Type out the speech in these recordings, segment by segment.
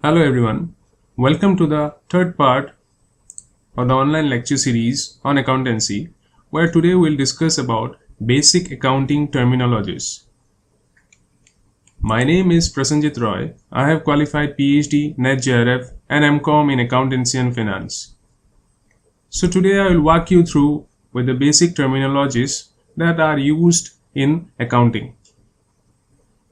Hello everyone, welcome to the third part of the online lecture series on accountancy, where today we'll discuss about basic accounting terminologies. My name is Prasenjit Roy. I have qualified PhD, NET JRF and MCOM in accountancy and finance. So today I will walk you through with the basic terminologies that are used in accounting.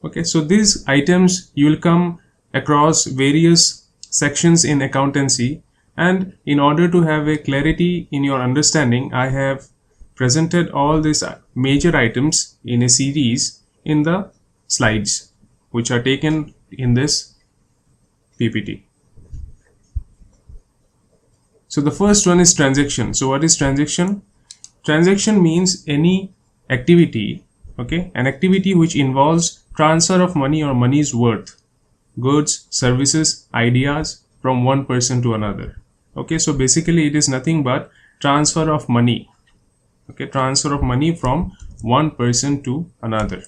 Okay, so these items you will come across various sections in accountancy, and in order to have a clarity in your understanding, I have presented all these major items in a series in the slides which are taken in this PPT. So the first one is transaction. So what is transaction? Transaction means any activity, okay, an activity which involves transfer of money or money's worth, goods, services, ideas from one person to another. Okay, so basically it is nothing but transfer of money. Okay, transfer of money from one person to another.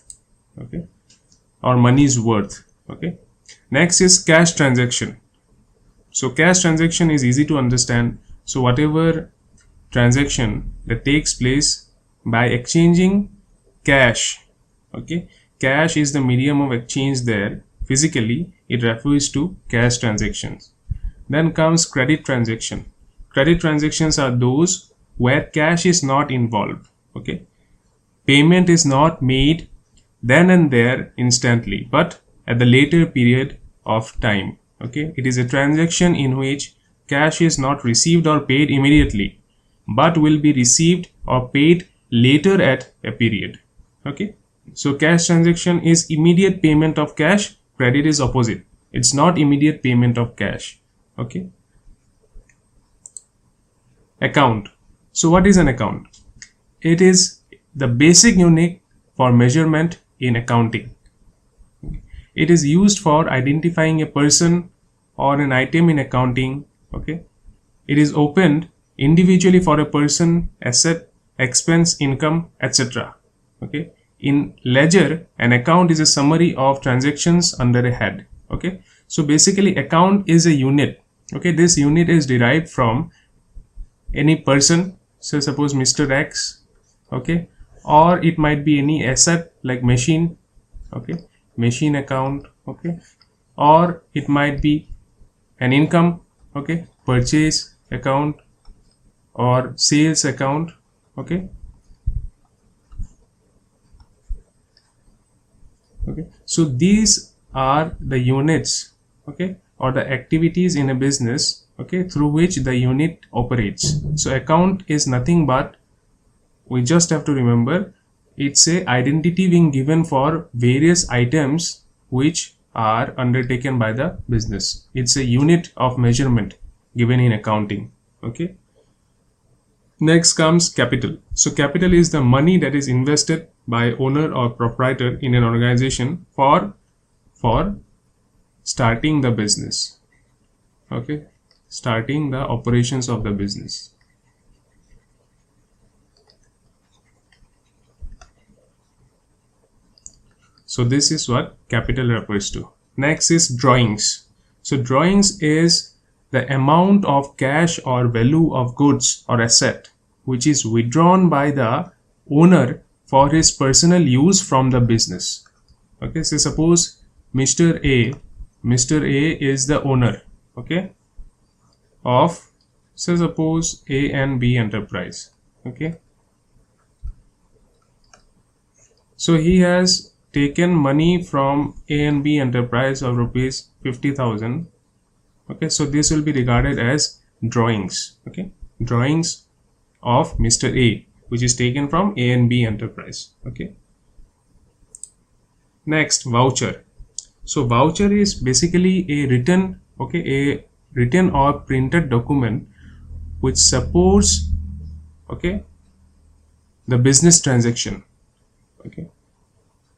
Okay, or money's worth. Okay, next is cash transaction. So cash transaction is easy to understand. So whatever transaction that takes place by exchanging cash, okay, cash is the medium of exchange there. Physically, it refers to cash transactions. Then comes credit transaction. Credit transactions are those where cash is not involved. Okay, payment is not made then and there instantly, but at the later period of time. Okay, it is a transaction in which cash is not received or paid immediately, but will be received or paid later at a period. Okay, so cash transaction is immediate payment of cash. Credit is opposite, it's not immediate payment of cash. Okay, account. So what is an account? It is the basic unit for measurement in accounting. It is used for identifying a person or an item in accounting. Okay, it is opened individually for a person, asset, expense, income, etc. Okay, in ledger, an account is a summary of transactions under a head. Okay, so basically account is a unit. Okay, this unit is derived from any person, so suppose Mr. X. Okay, or it might be any asset like machine. Okay, machine account. Okay, or it might be an income. Okay, purchase account or sales account. Okay, okay, so these are the units, okay, or the activities in a business, okay, through which the unit operates. So account is nothing but, we just have to remember, it's a identity being given for various items which are undertaken by the business. It's a unit of measurement given in accounting. Okay, next comes capital. So capital is the money that is invested by owner or proprietor in an organization for starting the business. Okay, starting the operations of the business. So this is what capital refers to. Next is drawings. So drawings is the amount of cash or value of goods or asset which is withdrawn by the owner for his personal use from the business. Okay, so suppose Mr. A is the owner, okay, of, so suppose A and B enterprise. Okay, so he has taken money from A and B enterprise of rupees 50,000. Okay, so this will be regarded as drawings. Okay, drawings of Mr. A which is taken from A and B enterprise. Okay, next, voucher. So voucher is basically a written, okay, a written or printed document which supports, okay, the business transaction. Okay,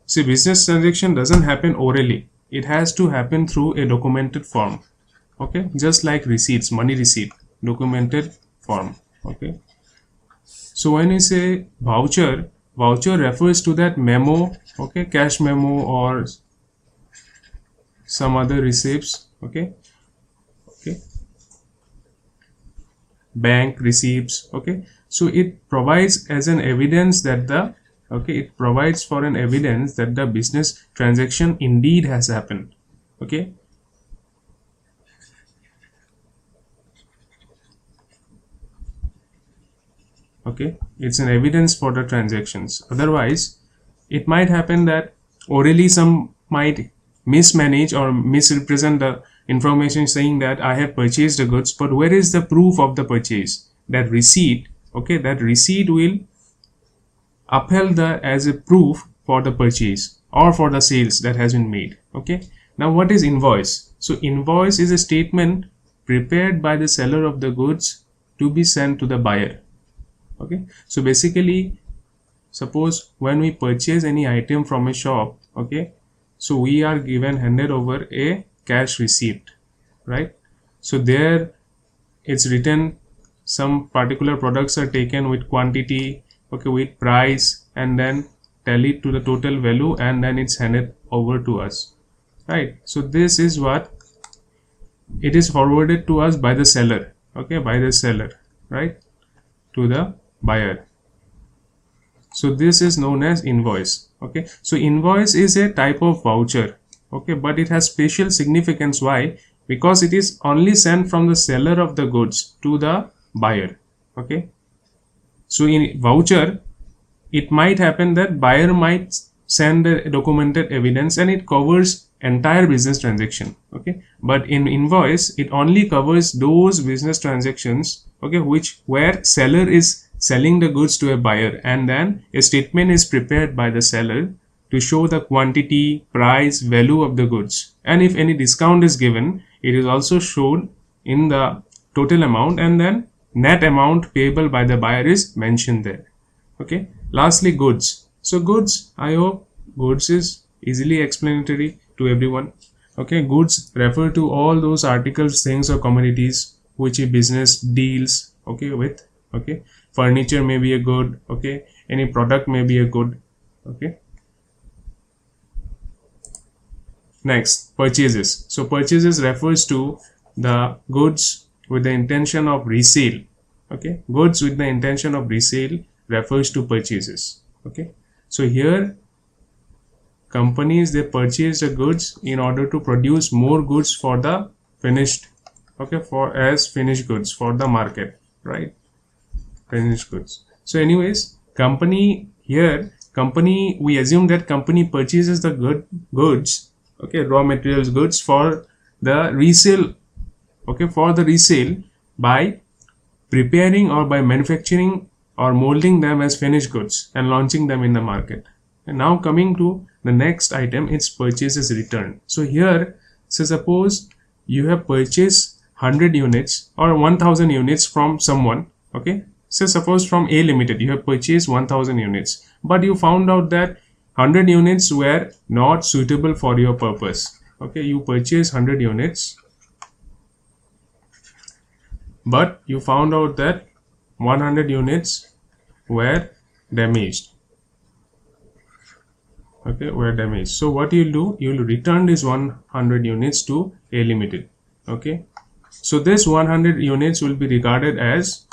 see, business transaction doesn't happen orally, it has to happen through a documented form. Okay, just like receipts, money receipt, documented form. Okay, so when we say voucher, voucher refers to that memo, okay, cash memo or some other receipts, okay, Okay, bank receipts. Okay, so it provides as an evidence that the it provides for an evidence that the business transaction indeed has happened. Okay, okay, it's an evidence for the transactions. Otherwise it might happen that orally some might mismanage or misrepresent the information saying that I have purchased the goods, but where is the proof of the purchase? That receipt, okay, that receipt will upheld the as a proof for the purchase or for the sales that has been made. Okay, now what is invoice? So invoice is a statement prepared by the seller of the goods to be sent to the buyer. Okay, so basically suppose when we purchase any item from a shop, okay, so we are handed over a cash receipt, right? So there it's written some particular products are taken with quantity, okay, with price, and then tallied to the total value, and then it's handed over to us, right? So this is what it is forwarded to us by the seller, okay, by the seller, right, to the buyer. So this is known as invoice. Okay, so invoice is a type of voucher, okay, but it has special significance. Why? Because it is only sent from the seller of the goods to the buyer. Okay, so in voucher it might happen that buyer might send the documented evidence and it covers entire business transaction. Okay, but in invoice it only covers those business transactions, okay, which where seller is selling the goods to a buyer, and then a statement is prepared by the seller to show the quantity, price, value of the goods, and if any discount is given, it is also shown in the total amount, and then net amount payable by the buyer is mentioned there. Okay, lastly goods. So goods, I hope goods is easily explanatory to everyone. Okay, goods refer to all those articles, things or commodities which a business deals, okay, with. Okay, furniture may be a good, okay, any product may be a good. Okay, next, purchases. So purchases refers to the goods with the intention of resale. Okay, goods with the intention of resale refers to purchases. Okay, so here companies, they purchase the goods in order to produce more goods for the finished, okay, for as finished goods for the market, right? Finished goods. So anyways, company here, company, we assume that company purchases the goods, okay, raw materials, goods for the resale, okay, for the resale by preparing or by manufacturing or molding them as finished goods and launching them in the market. And now coming to the next item, it's purchases return. So here, so suppose you have purchased 100 units or 1000 units from someone, okay, so suppose from A Limited you have purchased 1000 units, but you found out that 100 units were not suitable for your purpose. Okay, you purchased 100 units, but you found out that 100 units were damaged. Okay, were damaged. So what you'll do, you'll return this 100 units to A Limited. Okay, so this 100 units will be regarded as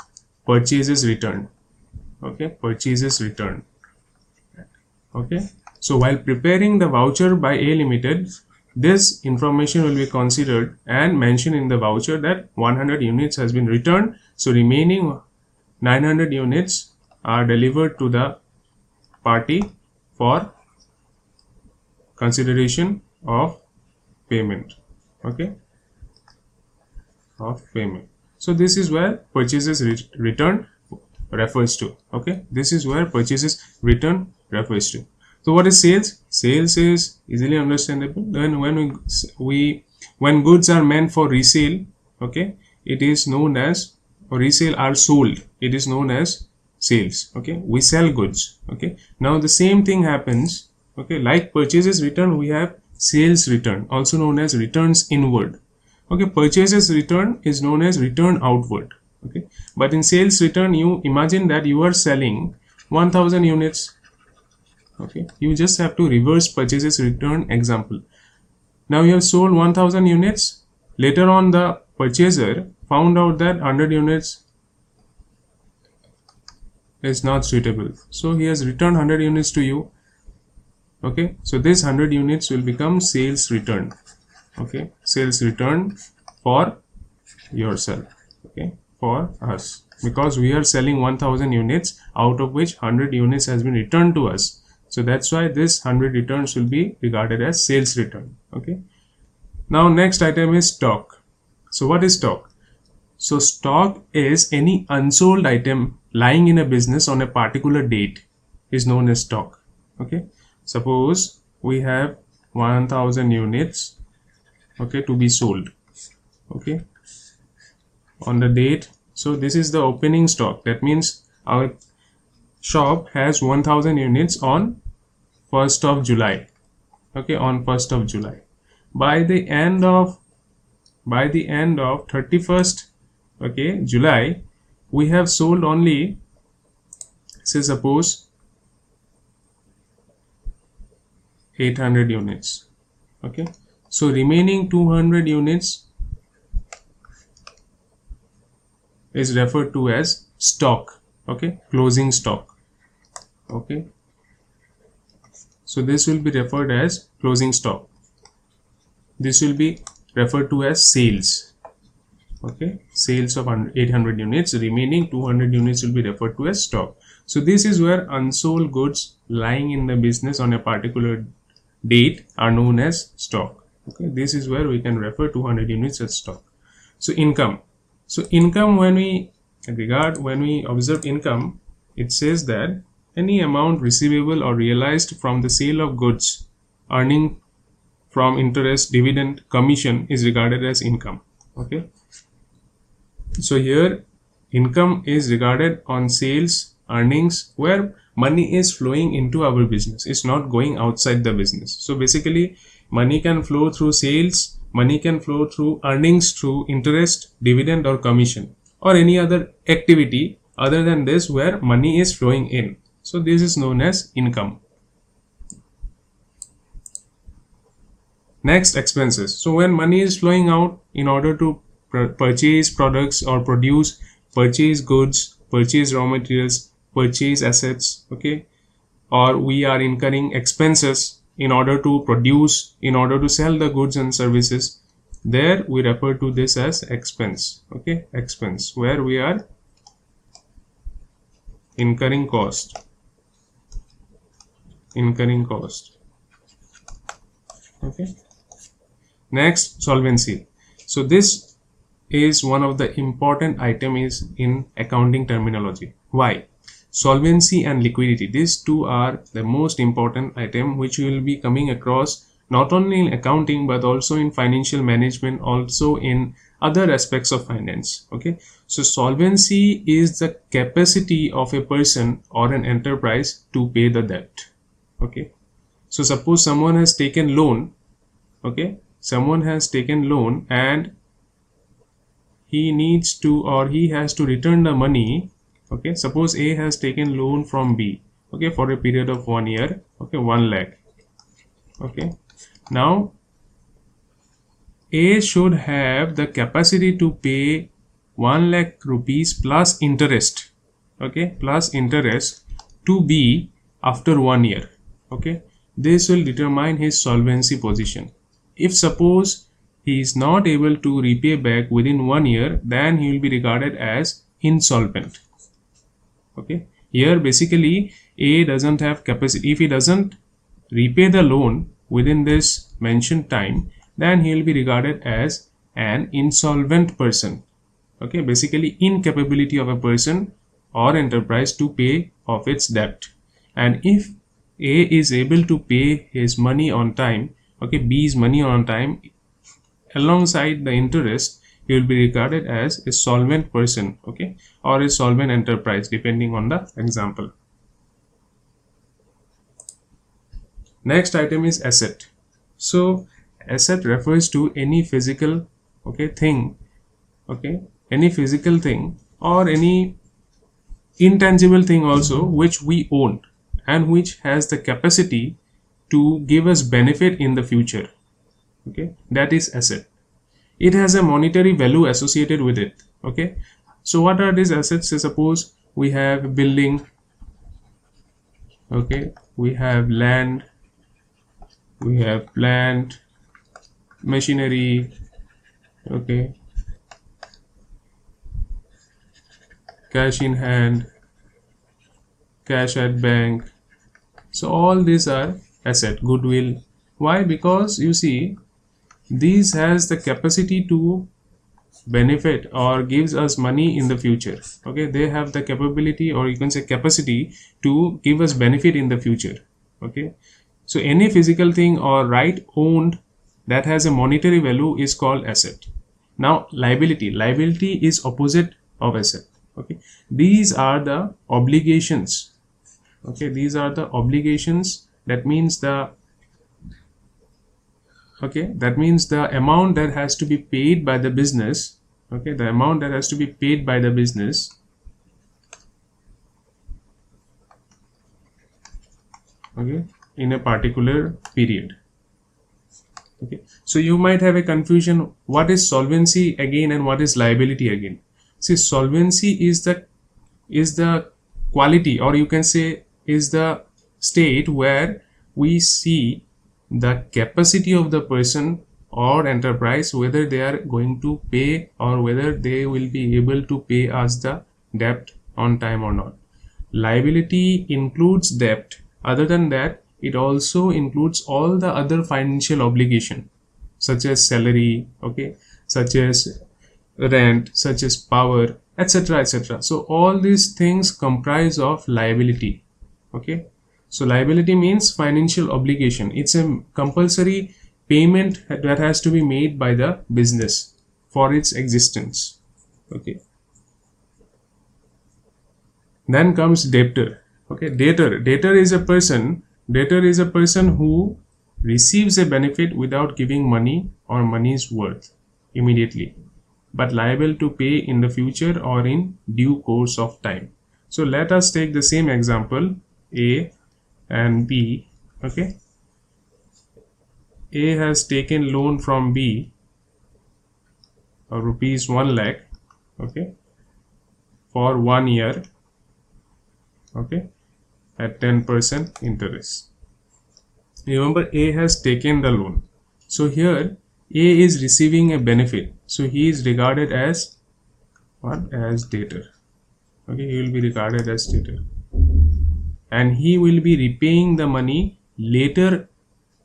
purchases return. Okay, purchases return. Okay, so while preparing the voucher by A Limited, this information will be considered and mentioned in the voucher that 100 units has been returned, so remaining 900 units are delivered to the party for consideration of payment. Okay, of payment. So this is where purchases return refers to. Okay, this is where purchases return refers to. So what is sales? Sales is easily understandable. Then when goods are meant for resale, okay, it is known as, or resale are sold, it is known as sales. Okay, we sell goods. Okay, now the same thing happens. Okay, like purchases return, we have sales return, also known as returns inward. Okay, purchases return is known as return outward. Okay, but in sales return, you imagine that you are selling 1000 units. Okay, you just have to reverse purchases return example. Now you have sold 1000 units. Later on, the purchaser found out that 100 units is not suitable, so he has returned 100 units to you. Okay, so this 100 units will become sales return. Okay, sales return for yourself, okay, for us, because we are selling 1000 units, out of which 100 units has been returned to us. So that's why this 100 returns will be regarded as sales return. Okay, now next item is stock. So what is stock? So stock is any unsold item lying in a business on a particular date is known as stock. Okay, suppose we have 1000 units, okay, to be sold, okay, on the date. So this is the opening stock. That means our shop has 1000 units on 1st of July. Okay, on 1st of July. By the end of 31st, okay, July, we have sold only, say suppose 800 units. Okay, so remaining 200 units is referred to as stock. Okay, closing stock. Okay, so this will be referred as closing stock. This will be referred to as sales. Okay, sales of 800 units, remaining 200 units will be referred to as stock. So this is where unsold goods lying in the business on a particular date are known as stock. Okay, this is where we can refer 200 units as stock. So income. So income, when we observe income, it says that any amount receivable or realized from the sale of goods, earning from interest, dividend, commission is regarded as income. Okay, so here income is regarded on sales, earnings, where money is flowing into our business. It's not going outside the business. So basically money can flow through sales, money can flow through earnings, through interest, dividend or commission, or any other activity other than this where money is flowing in. So this is known as income. Next, expenses. So when money is flowing out in order to purchase products or purchase goods, purchase raw materials, purchase assets, okay, or we are incurring expenses in order to produce, in order to sell the goods and services, there we refer to this as expense. Okay, expense, where we are incurring cost. Okay, next, solvency. So this is one of the important items in accounting terminology. Why? Solvency and liquidity, these two are the most important item which you will be coming across not only in accounting but also in financial management, also in other aspects of finance. Okay, so solvency is the capacity of a person or an enterprise to pay the debt. Okay, so suppose someone has taken loan. Okay, someone has taken loan and he needs to, or he has to return the money. Okay, suppose A has taken loan from B, okay, for a period of 1 year, okay, 1 lakh. Okay, now A should have the capacity to pay 1 lakh rupees plus interest, okay, plus interest to B after 1 year. Okay, this will determine his solvency position. If suppose he is not able to repay back within 1 year, then he will be regarded as insolvent. Okay, here basically A doesn't have capacity. If he doesn't repay the loan within this mentioned time, then he will be regarded as an insolvent person. Okay, basically incapability of a person or enterprise to pay off its debt. And if A is able to pay his money on time, okay, B's money on time alongside the interest, he will be regarded as a solvent person, okay, or a solvent enterprise, depending on the example. Next item is asset. So asset refers to any physical, okay, thing, okay, any physical thing or any intangible thing also which we own and which has the capacity to give us benefit in the future. Okay, that is asset. it has a monetary value associated with it. Okay, so what are these assets? So suppose we have building, okay, we have land, we have plant, machinery, okay, cash in hand, cash at bank. So all these are asset, goodwill. Why? Because you see, these has the capacity to benefit or gives us money in the future. Okay, they have the capability, or you can say capacity, to give us benefit in the future. Okay, so any physical thing or right owned that has a monetary value is called asset. Now liability is opposite of asset. Okay, these are the obligations. Okay, these are the obligations. That means the amount that has to be paid by the business. Okay, the amount that has to be paid by the business, okay, in a particular period. Okay, so you might have a confusion, what is solvency again and what is liability again? See, solvency is the quality, or you can say is the state where we see the capacity of the person or enterprise, whether they are going to pay or whether they will be able to pay us the debt on time or not. Liability includes debt. Other than that, it also includes all the other financial obligation, such as salary, okay, such as rent, such as power, etc., etc. So all these things comprise of liability. Okay, so liability means financial obligation. It's a compulsory payment that has to be made by the business for its existence. Okay, then comes debtor. Okay, debtor is a person who receives a benefit without giving money or money's worth immediately, but liable to pay in the future or in due course of time. So let us take the same example, A and B. Okay, A has taken loan from B of rupees 1 lakh, okay, for 1 year, okay, at 10% interest. Remember, A has taken the loan, so here A is receiving a benefit, so he is regarded as what? As debtor. Okay, he will be regarded as debtor, and he will be repaying the money later,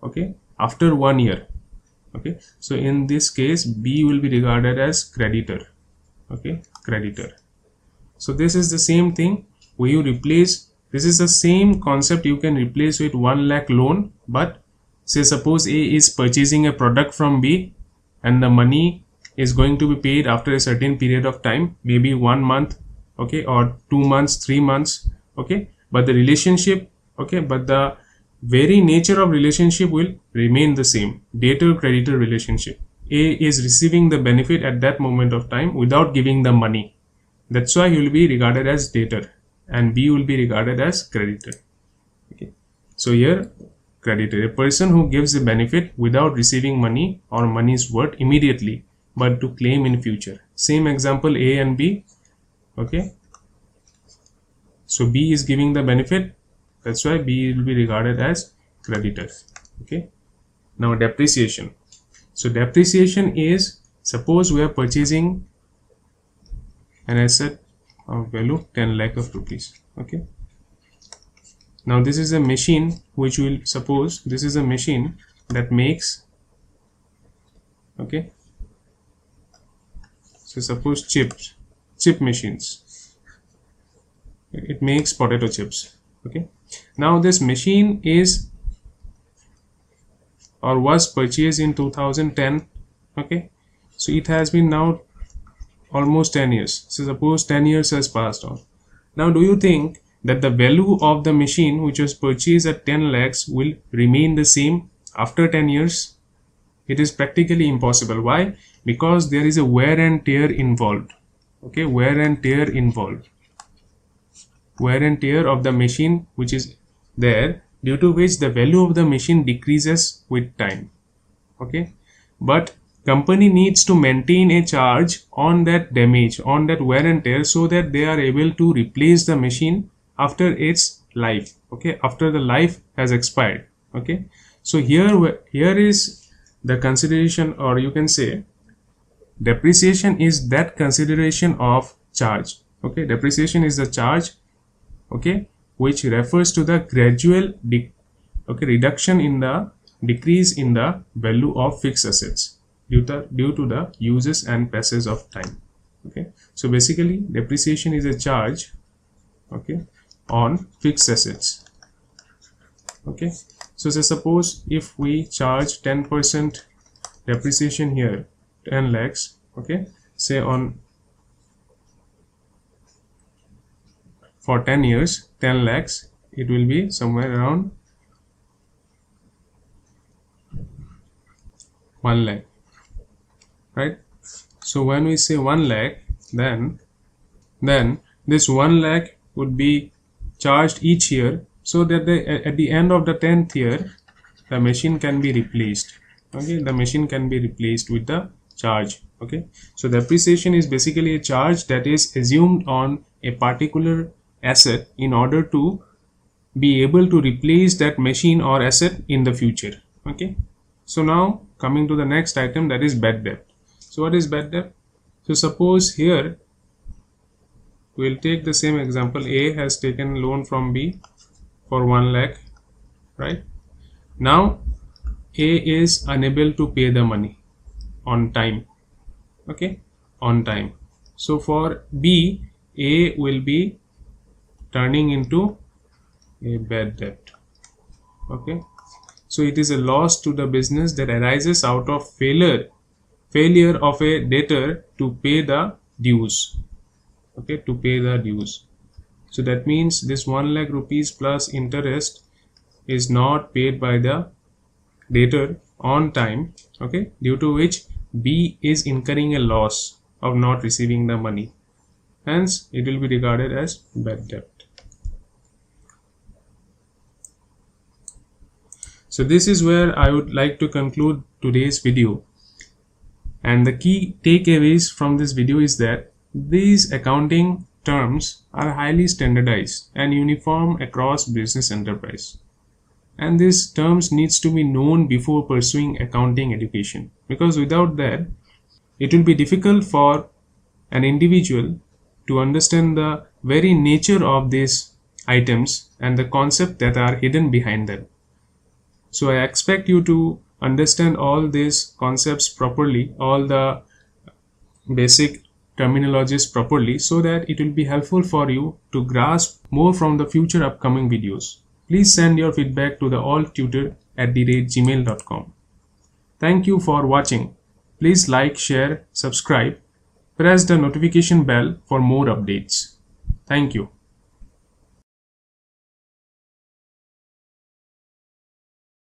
okay, after 1 year. Okay, so in this case B will be regarded as creditor. Okay, creditor. So this is the same thing. When you replace, this is the same concept you can replace with 1 lakh loan, but say suppose A is purchasing a product from B and the money is going to be paid after a certain period of time, maybe 1 month, okay, or 2 months, 3 months, okay, but the relationship, okay, but the very nature of relationship will remain the same, debtor creditor relationship. A is receiving the benefit at that moment of time without giving the money. That's why he will be regarded as debtor and B will be regarded as creditor. Okay, so here creditor, a person who gives a benefit without receiving money or money's worth immediately, but to claim in future. Same example, A and B. Okay, so B is giving the benefit, that's why B will be regarded as creditor. Okay, now depreciation. So depreciation is, suppose we are purchasing an asset of value 10 lakh of rupees. Okay, now this is a machine which will, suppose this is a machine that makes, okay, so suppose chip machines, it makes potato chips. Okay, now this machine is or was purchased in 2010. Okay, so it has been now almost 10 years. So suppose 10 years has passed on. Now do you think that the value of the machine which was purchased at 10 lakhs will remain the same after 10 years? It is practically impossible. Why? Because there is a wear and tear involved. Okay, wear and tear involved. Wear and tear of the machine which is there, due to which the value of the machine decreases with time. Okay, but company needs to maintain a charge on that damage, on that wear and tear, so that they are able to replace the machine after its life, okay, after the life has expired. Okay, so here is the consideration, or you can say depreciation is that consideration of charge. Okay, depreciation is the charge, okay, which refers to the gradual reduction in the decrease in the value of fixed assets due to the uses and passage of time. Okay, so basically depreciation is a charge, okay, on fixed assets. Okay, so say suppose if we charge 10% depreciation here, 10 lakhs, okay, say on for 10 years, 10 lakhs, it will be somewhere around 1 lakh, right? So when we say 1 lakh, then this 1 lakh would be charged each year, so that at the end of the 10th year the machine can be replaced. Okay, the machine can be replaced with the charge. Okay, so depreciation is basically a charge that is assumed on a particular asset in order to be able to replace that machine or asset in the future. Okay, so now coming to the next item, that is bad debt. So what is bad debt? So suppose here we'll take the same example. A has taken loan from B for 1 lakh, right? Now A is unable to pay the money on time. Okay, on time. So for B, A will be turning into a bad debt. Okay, so it is a loss to the business that arises out of failure of a debtor to pay the dues. Okay, to pay the dues. So that means this 1 lakh rupees plus interest is not paid by the debtor on time, okay, due to which B is incurring a loss of not receiving the money. Hence, it will be regarded as bad debt. So this is where I would like to conclude today's video. And the key takeaways from this video is that these accounting terms are highly standardized and uniform across business enterprise. And these terms needs to be known before pursuing accounting education, because without that it will be difficult for an individual to understand the very nature of these items and the concept that are hidden behind them. So I expect you to understand all these concepts properly, all the basic terminologies properly, so that it will be helpful for you to grasp more from the future upcoming videos. Please send your feedback to the alttutor@gmail.com. Thank you for watching. Please like, share, subscribe, press the notification bell for more updates. Thank you.